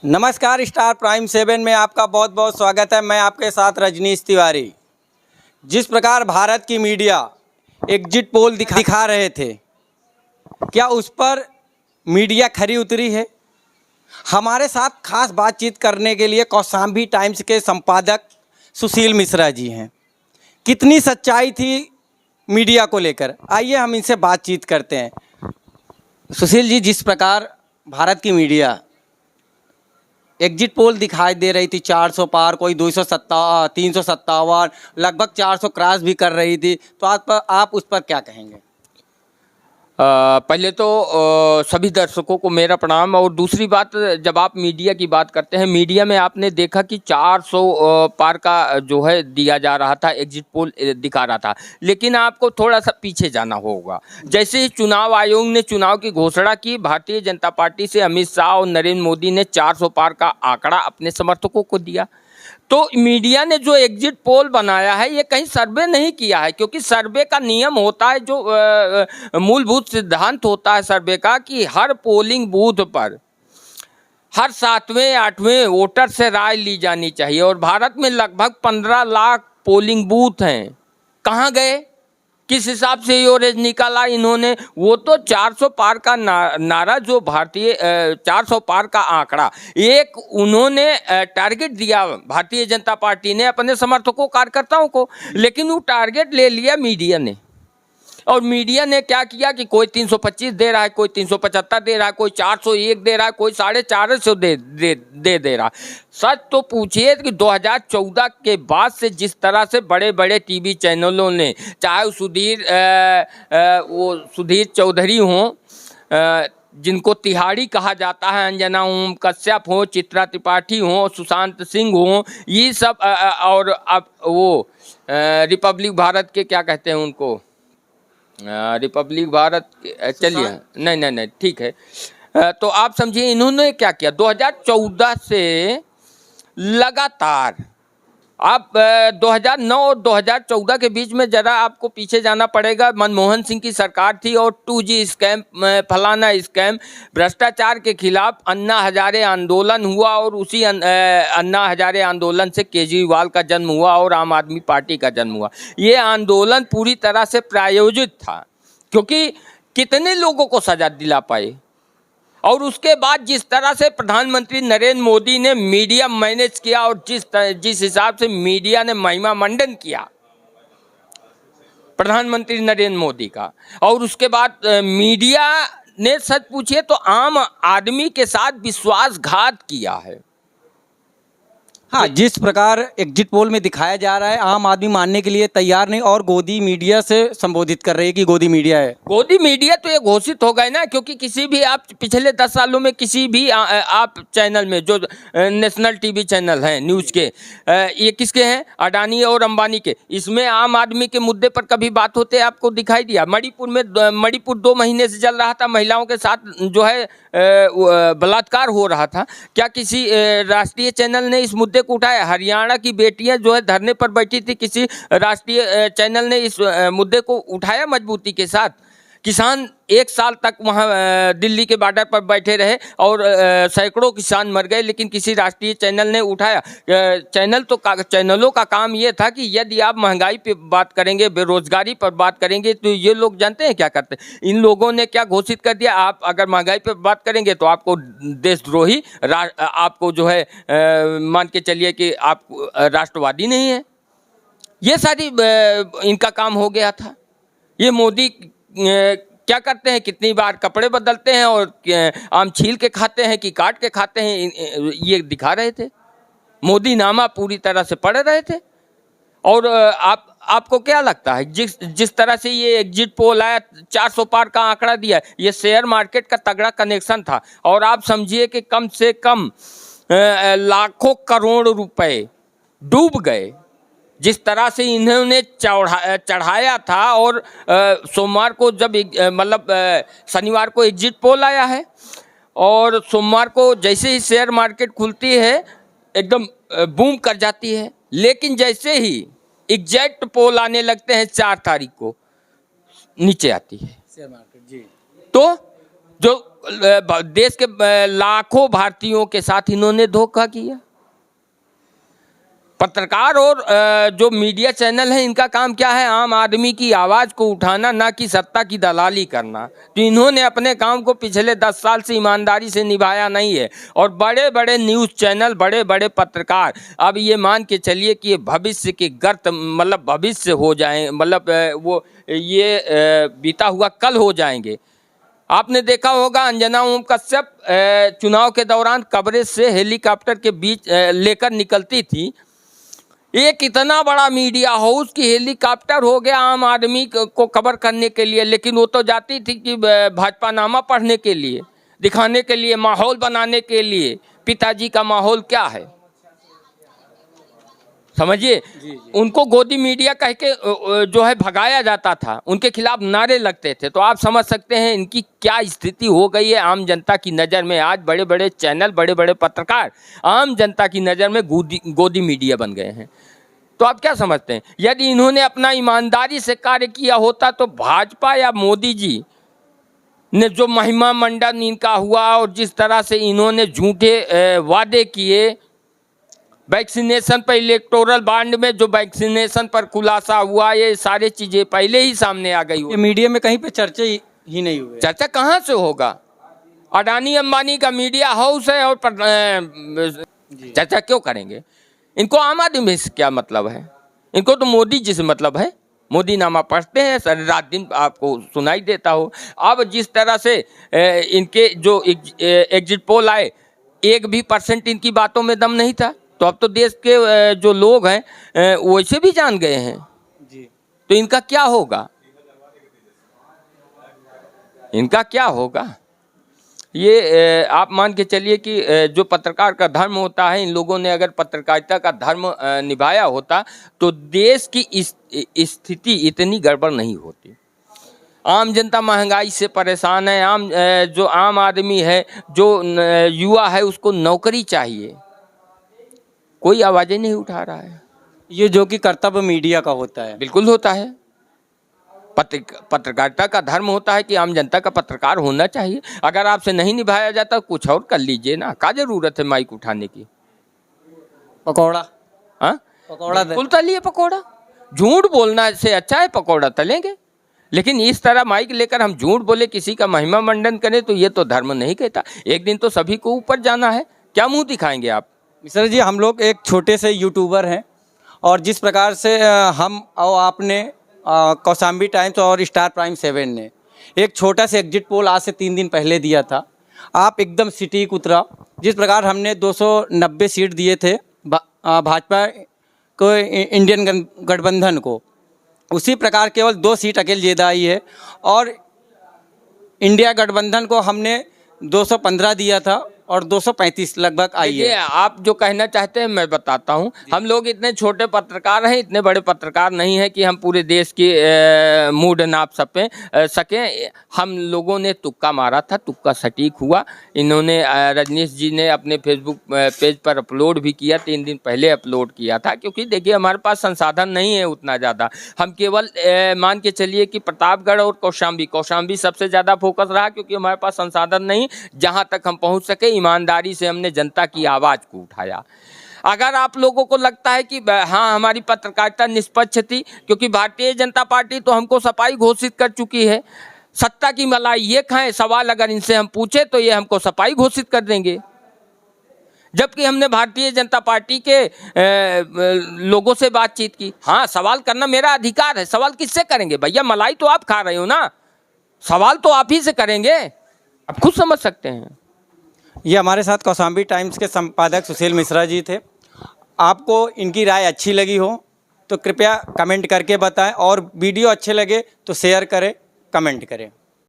नमस्कार, star prime 7 में आपका बहुत बहुत स्वागत है। मैं आपके साथ रजनीश तिवारी। जिस प्रकार भारत की मीडिया एग्जिट पोल दिखा रहे थे, क्या उस पर मीडिया खरी उतरी है? हमारे साथ खास बातचीत करने के लिए कौशाम्बी टाइम्स के संपादक सुशील मिश्रा जी हैं। कितनी सच्चाई थी मीडिया को लेकर, आइए हम इनसे बातचीत करते हैं। सुशील जी, जिस प्रकार भारत की मीडिया एग्जिट पोल दिखाई दे रही थी 400 पार, कोई 257, 357, लगभग 400 क्रॉस भी कर रही थी, तो आप उस पर क्या कहेंगे? पहले तो सभी दर्शकों को मेरा प्रणाम। और दूसरी बात, जब आप मीडिया की बात करते हैं, मीडिया में आपने देखा कि 400 पार का जो है दिया जा रहा था, एग्जिट पोल दिखा रहा था। लेकिन आपको थोड़ा सा पीछे जाना होगा। जैसे ही चुनाव आयोग ने चुनाव की घोषणा की, भारतीय जनता पार्टी से अमित शाह और नरेंद्र मोदी ने 400 पार का आंकड़ा अपने समर्थकों को दिया। तो मीडिया ने जो एग्जिट पोल बनाया है, ये कहीं सर्वे नहीं किया है, क्योंकि सर्वे का नियम होता है, जो मूलभूत सिद्धांत होता है सर्वे का, कि हर पोलिंग बूथ पर हर 7वें 8वें वोटर से राय ली जानी चाहिए। और भारत में लगभग 15 लाख पोलिंग बूथ हैं। कहाँ गए, किस हिसाब से योरेज निकाला इन्होंने? वो तो 400 पार का नारा, जो भारतीय 400 पार का आंकड़ा एक उन्होंने टारगेट दिया भारतीय जनता पार्टी ने अपने समर्थकों कार्यकर्ताओं को, लेकिन वो टारगेट ले लिया मीडिया ने। और मीडिया ने क्या किया कि कोई 325 दे रहा है, कोई 375 दे रहा है, कोई 401 दे रहा है, कोई 450 दे रहा। सच तो पूछिए कि 2014 के बाद से जिस तरह से बड़े बड़े टीवी चैनलों ने, चाहे वो सुधीर चौधरी हों, जिनको तिहाड़ी कहा जाता है, अंजना ओम कश्यप हो, चित्रा त्रिपाठी हो, सुशांत सिंह हो, ये सब, और अब वो रिपब्लिक भारत के क्या कहते हैं उनको, रिपब्लिक भारत, चलिए, नहीं ठीक है। तो आप समझिए इन्होंने क्या किया 2014 से लगातार। आप 2009 और 2014 के बीच में जरा आपको पीछे जाना पड़ेगा। मनमोहन सिंह की सरकार थी और 2G स्कैम, फलाना स्कैम, भ्रष्टाचार के खिलाफ अन्ना हजारे आंदोलन हुआ, और उसी अन्ना हजारे आंदोलन से केजरीवाल का जन्म हुआ और आम आदमी पार्टी का जन्म हुआ। ये आंदोलन पूरी तरह से प्रायोजित था, क्योंकि कितने लोगों को सजा दिला पाए। और उसके बाद जिस तरह से प्रधानमंत्री नरेंद्र मोदी ने मीडिया मैनेज किया, और जिस हिसाब से मीडिया ने महिमा मंडन किया प्रधानमंत्री नरेंद्र मोदी का, और उसके बाद मीडिया ने सच पूछिए तो आम आदमी के साथ विश्वासघात किया है। हाँ, जिस प्रकार एग्जिट पोल में दिखाया जा रहा है, आम आदमी मानने के लिए तैयार नहीं, और गोदी मीडिया से संबोधित कर रही है कि गोदी मीडिया है। गोदी मीडिया तो ये घोषित हो गए ना, क्योंकि किसी भी आप पिछले 10 सालों में किसी भी आप चैनल में, जो नेशनल टीवी चैनल हैं न्यूज़ के, ये किसके हैं? अडानी और अंबानी के। इसमें आम आदमी के मुद्दे पर कभी बात होते आपको दिखाई दिया? मणिपुर 2 महीने से चल रहा था, महिलाओं के साथ जो है बलात्कार हो रहा था। क्या किसी राष्ट्रीय चैनल ने इस मुद्दे को उठाया? हरियाणा की बेटियां जो है धरने पर बैठी थी, किसी राष्ट्रीय चैनल ने इस मुद्दे को उठाया मजबूती के साथ? किसान 1 साल तक वहां दिल्ली के बॉर्डर पर बैठे रहे और सैकड़ों किसान मर गए, लेकिन किसी राष्ट्रीय चैनल ने उठाया? चैनलों का काम ये था कि यदि आप महंगाई पे बात करेंगे, बेरोजगारी पर बात करेंगे, तो ये लोग जानते हैं क्या करते हैं? इन लोगों ने क्या घोषित कर दिया, आप अगर महंगाई पे बात करेंगे तो आपको देशद्रोही, आपको जो है मान के चलिए कि आप राष्ट्रवादी नहीं है। ये सारी इनका काम हो गया था। ये मोदी क्या करते हैं, कितनी बार कपड़े बदलते हैं, और आम छील के खाते हैं कि काट के खाते हैं, ये दिखा रहे थे। मोदी नामा पूरी तरह से पढ़ रहे थे। और आपको क्या लगता है, जिस तरह से ये एग्जिट पोल आया, 400 पार का आंकड़ा दिया, ये शेयर मार्केट का तगड़ा कनेक्शन था। और आप समझिए कि कम से कम लाखों करोड़ रुपए डूब गए, जिस तरह से इन्होंने चढ़ाया था। और सोमवार को जब शनिवार को एग्जिट पोल आया है, और सोमवार को जैसे ही शेयर मार्केट खुलती है एकदम बूम कर जाती है। लेकिन जैसे ही एग्जिट पोल आने लगते हैं 4 तारीख को, नीचे आती है शेयर मार्केट जी। तो जो देश के लाखों भारतीयों के साथ इन्होंने धोखा किया। पत्रकार और जो मीडिया चैनल है, इनका काम क्या है? आम आदमी की आवाज़ को उठाना, ना कि सत्ता की दलाली करना। तो इन्होंने अपने काम को पिछले 10 साल से ईमानदारी से निभाया नहीं है। और बड़े बड़े न्यूज़ चैनल, बड़े बड़े पत्रकार अब ये मान के चलिए कि ये भविष्य के गर्त, मतलब भविष्य हो जाए, मतलब वो ये बीता हुआ कल हो जाएंगे। आपने देखा होगा अंजना ओम कश्यप चुनाव के दौरान कवरेज से हेलीकॉप्टर के बीच लेकर निकलती थी। एक इतना बड़ा मीडिया हाउस की हेलीकॉप्टर हो गया आम आदमी को कवर करने के लिए, लेकिन वो तो जाती थी कि भाजपा नामा पढ़ने के लिए, दिखाने के लिए, माहौल बनाने के लिए। पिताजी का माहौल क्या है समझिए। उनको गोदी मीडिया कह के जो है भगाया जाता था, उनके खिलाफ नारे लगते थे। तो आप समझ सकते हैं इनकी क्या स्थिति हो गई है आम जनता की नज़र में। आज बड़े बड़े चैनल, बड़े बड़े पत्रकार आम जनता की नज़र में गोदी मीडिया बन गए हैं। तो आप क्या समझते हैं, यदि इन्होंने अपना ईमानदारी से कार्य किया होता तो भाजपा या मोदी जी ने जो महिमा मंडन इनका हुआ और जिस तरह से इन्होंने झूठे वादे किए, वैक्सीनेशन पर, इलेक्टोरल बॉन्ड में जो वैक्सीनेशन पर खुलासा हुआ, ये सारी चीज़ें पहले ही सामने आ गई। ये मीडिया में कहीं पे चर्चा ही नहीं हुई। चर्चा कहाँ से होगा? अडानी अंबानी का मीडिया हाउस है और चर्चा क्यों करेंगे? इनको आम आदमी से क्या मतलब है? इनको तो मोदी जी से मतलब है। मोदी नामा पढ़ते हैं, सारी रात दिन आपको सुनाई देता हो। अब जिस तरह से इनके जो एग्जिट पोल आए, 1% इनकी बातों में दम नहीं था। तो अब तो देश के जो लोग हैं वैसे भी जान गए हैं जी। तो इनका क्या होगा? इनका क्या होगा? ये आप मान के चलिए कि जो पत्रकार का धर्म होता है, इन लोगों ने अगर पत्रकारिता का धर्म निभाया होता तो देश की स्थिति इतनी गड़बड़ नहीं होती। आम जनता महंगाई से परेशान है। जो आम आदमी है, जो युवा है, उसको नौकरी चाहिए, कोई आवाज़ें नहीं उठा रहा है। ये जो कि कर्तव्य मीडिया का होता है। बिल्कुल होता है। पत्रकारिता का धर्म होता है कि आम जनता का पत्रकार होना चाहिए। अगर आपसे नहीं निभाया जाता कुछ और कर लीजिए ना, क्या जरूरत है माइक उठाने की? पकौड़ा, हाँ पकौड़ा बिल्कुल तलिए पकौड़ा। झूठ बोलना से अच्छा है पकौड़ा तलेंगे, लेकिन इस तरह माइक लेकर हम झूठ बोले, किसी का महिमा मंडन करें, तो ये तो धर्म नहीं कहता। एक दिन तो सभी को ऊपर जाना है। क्या मुंह दिखाएंगे आप? मिश्रा जी, हम लोग एक छोटे से यूट्यूबर हैं और जिस प्रकार से हम और आपने कौशाम्बी टाइम्स और स्टार प्राइम 7 ने एक छोटा सा एग्जिट पोल आज से 3 दिन पहले दिया था। आप एकदम सटीक उतरा। जिस प्रकार हमने 290 सीट दिए थे भाजपा को, इंडियन गठबंधन को, उसी प्रकार केवल 2 सीट अकेले ज़्यादा आई है। और इंडिया गठबंधन को हमने 215 दिया था और 235 लगभग आई है। आप जो कहना चाहते हैं मैं बताता हूं। हम लोग इतने छोटे पत्रकार हैं, इतने बड़े पत्रकार नहीं हैं कि हम पूरे देश की मूड नाप सकें। हम लोगों ने तुक्का मारा था, तुक्का सटीक हुआ। इन्होंने रजनीश जी ने अपने फेसबुक पेज पर अपलोड भी किया, 3 दिन पहले अपलोड किया था। क्योंकि देखिए हमारे पास संसाधन नहीं है उतना ज़्यादा। हम केवल मान के चलिए कि प्रतापगढ़ और कौशाम्बी सबसे ज़्यादा फोकस रहा, क्योंकि हमारे पास संसाधन नहीं। जहाँ तक हम पहुँच सके ईमानदारी से हमने जनता की आवाज़ को उठाया। अगर आप लोगों को लगता है कि हाँ हमारी पत्रकारिता निष्पक्ष थी, क्योंकि भारतीय जनता पार्टी तो हमको सफाई घोषित कर चुकी है, सत्ता की मलाई ये खाएं, सवाल अगर इनसे हम पूछे तो ये हमको सफाई घोषित कर देंगे। जबकि हमने भारतीय जनता पार्टी के लोगों से बातचीत की। हाँ, सवाल करना मेरा अधिकार है। सवाल किससे करेंगे भैया? मलाई तो आप खा रहे हो ना, सवाल तो आप ही से करेंगे। आप खुद समझ सकते हैं। ये हमारे साथ कौशाम्बी टाइम्स के संपादक सुशील मिश्रा जी थे। आपको इनकी राय अच्छी लगी हो तो कृपया कमेंट करके बताएं, और वीडियो अच्छे लगे तो शेयर करें, कमेंट करें।